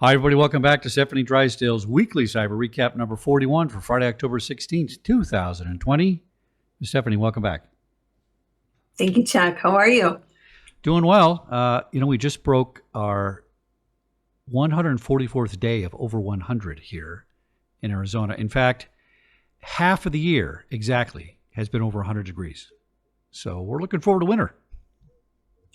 Hi, everybody. Welcome back to Stefanie Drysdale's weekly cyber recap number 41 for Friday, October 16th, 2020. Stefanie, welcome back. Thank you, Chuck. How are you? Doing well. We just broke our 144th day of over 100 here in Arizona. In fact, half of the year exactly has been over 100 degrees. So we're looking forward to winter.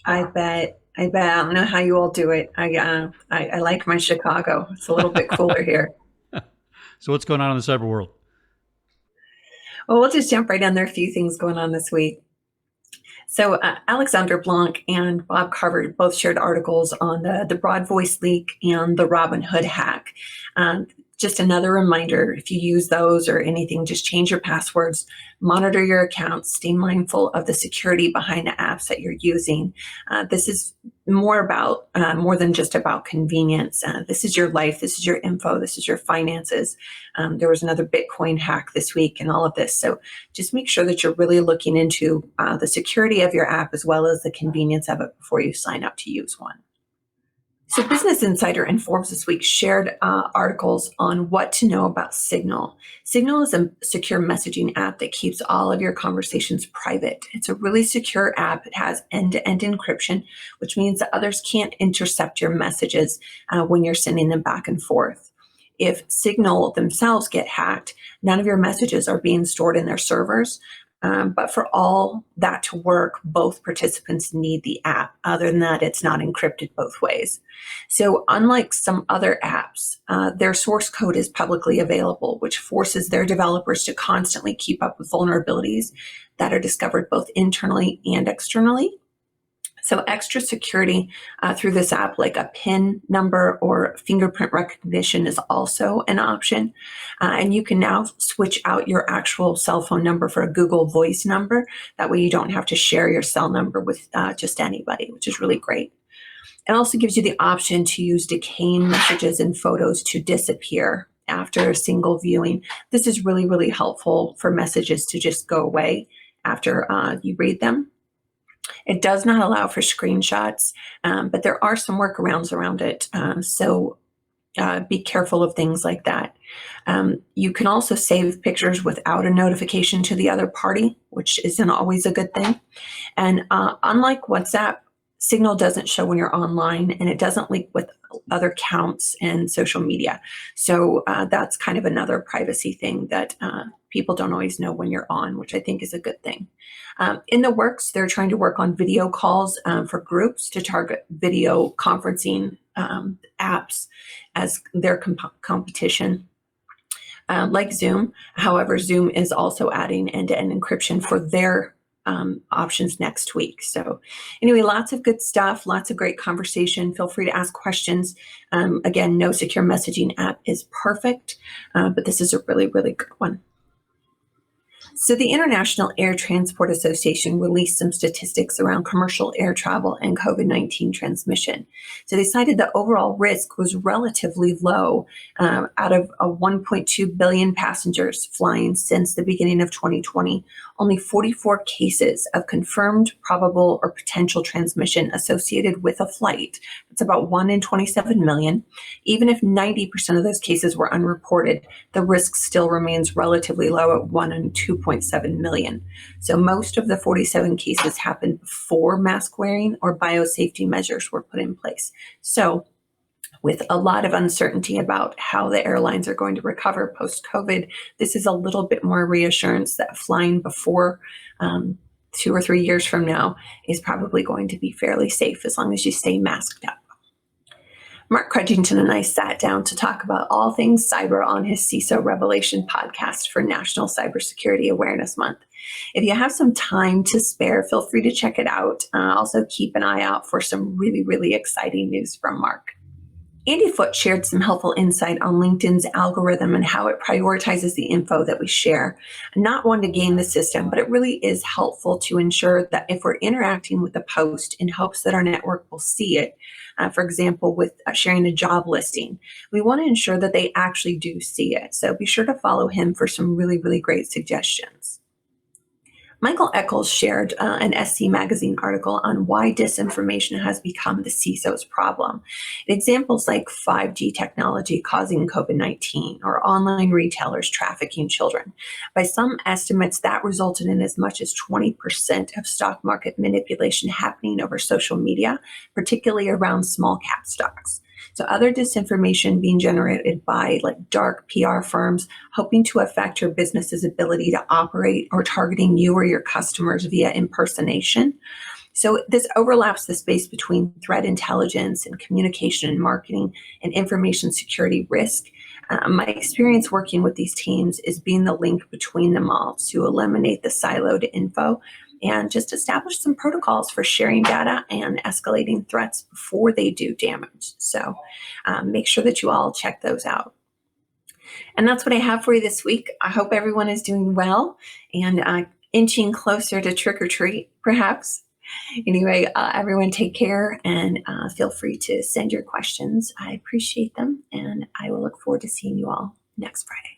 I bet. I don't know how you all do it. I like my Chicago. It's a little bit cooler here. So what's going on in the cyber world? Well, we'll just jump right in. There are a few things going on this week. So Alexander Blanc and Bob Carver both shared articles on the Broad Voice leak and the Robinhood hack. Just another reminder, if you use those or anything, just change your passwords, monitor your accounts, stay mindful of the security behind the apps that you're using. This is more than just about convenience. This is your life, this is your info, this is your finances. There was another Bitcoin hack this week and all of this. So just make sure that you're really looking into the security of your app as well as the convenience of it before you sign up to use one. So Business Insider and Forbes this week shared articles on what to know about Signal. Signal is a secure messaging app that keeps all of your conversations private. It's a really secure app. It has end-to-end encryption, which means that others can't intercept your messages when you're sending them back and forth. If Signal themselves get hacked, none of your messages are being stored in their servers. But for all that to work, both participants need the app. Other than that, it's not encrypted both ways. So unlike some other apps, their source code is publicly available, which forces their developers to constantly keep up with vulnerabilities that are discovered both internally and externally. So extra security through this app, like a PIN number or fingerprint recognition, is also an option. And you can now switch out your actual cell phone number for a Google Voice number. That way you don't have to share your cell number with just anybody, which is really great. It also gives you the option to use decaying messages and photos to disappear after a single viewing. This is really, really helpful for messages to just go away after you read them. It does not allow for screenshots, but there are some workarounds around it. So be careful of things like that. You can also save pictures without a notification to the other party, which isn't always a good thing. And unlike WhatsApp, Signal doesn't show when you're online, and it doesn't link with other accounts and social media. So that's kind of another privacy thing that people don't always know when you're on, which I think is a good thing. In the works, they're trying to work on video calls for groups to target video conferencing apps as their competition. Like Zoom. However, Zoom is also adding end-to-end encryption for their options next week. So anyway, lots of good stuff, lots of great conversation. Feel free to ask questions. Again, no secure messaging app is perfect, but this is a really, really good one. So the International Air Transport Association released some statistics around commercial air travel and COVID-19 transmission. So they cited the overall risk was relatively low out of 1.2 billion passengers flying since the beginning of 2020. Only 44 cases of confirmed, probable, or potential transmission associated with a flight. It's about 1 in 27 million. Even if 90% of those cases were unreported, the risk still remains relatively low at 1 in 2.7 million. So most of the 47 cases happened before mask wearing or biosafety measures were put in place. So with a lot of uncertainty about how the airlines are going to recover post-COVID, this is a little bit more reassurance that flying before 2 or 3 years from now is probably going to be fairly safe as long as you stay masked up. Mark Crudgington and I sat down to talk about all things cyber on his CISO Revelation podcast for National Cybersecurity Awareness Month. If you have some time to spare, feel free to check it out. Also keep an eye out for some really, really exciting news from Mark. Andy Foote shared some helpful insight on LinkedIn's algorithm and how it prioritizes the info that we share. Not one to game the system, but it really is helpful to ensure that if we're interacting with a post in hopes that our network will see it, for example, with sharing a job listing, we want to ensure that they actually do see it. So be sure to follow him for some really, really great suggestions. Michael Eccles shared an SC Magazine article on why disinformation has become the CISO's problem. Examples like 5G technology causing COVID-19 or online retailers trafficking children. By some estimates, that resulted in as much as 20% of stock market manipulation happening over social media, particularly around small cap stocks. So other disinformation being generated by like dark PR firms hoping to affect your business's ability to operate or targeting you or your customers via impersonation. So this overlaps the space between threat intelligence and communication and marketing and information security risk. My experience working with these teams is being the link between them all to eliminate the siloed info and just establish some protocols for sharing data and escalating threats before they do damage. So make sure that you all check those out. And that's what I have for you this week. I hope everyone is doing well and inching closer to trick or treat, perhaps. Anyway, everyone take care and feel free to send your questions. I appreciate them, and I will look forward to seeing you all next Friday.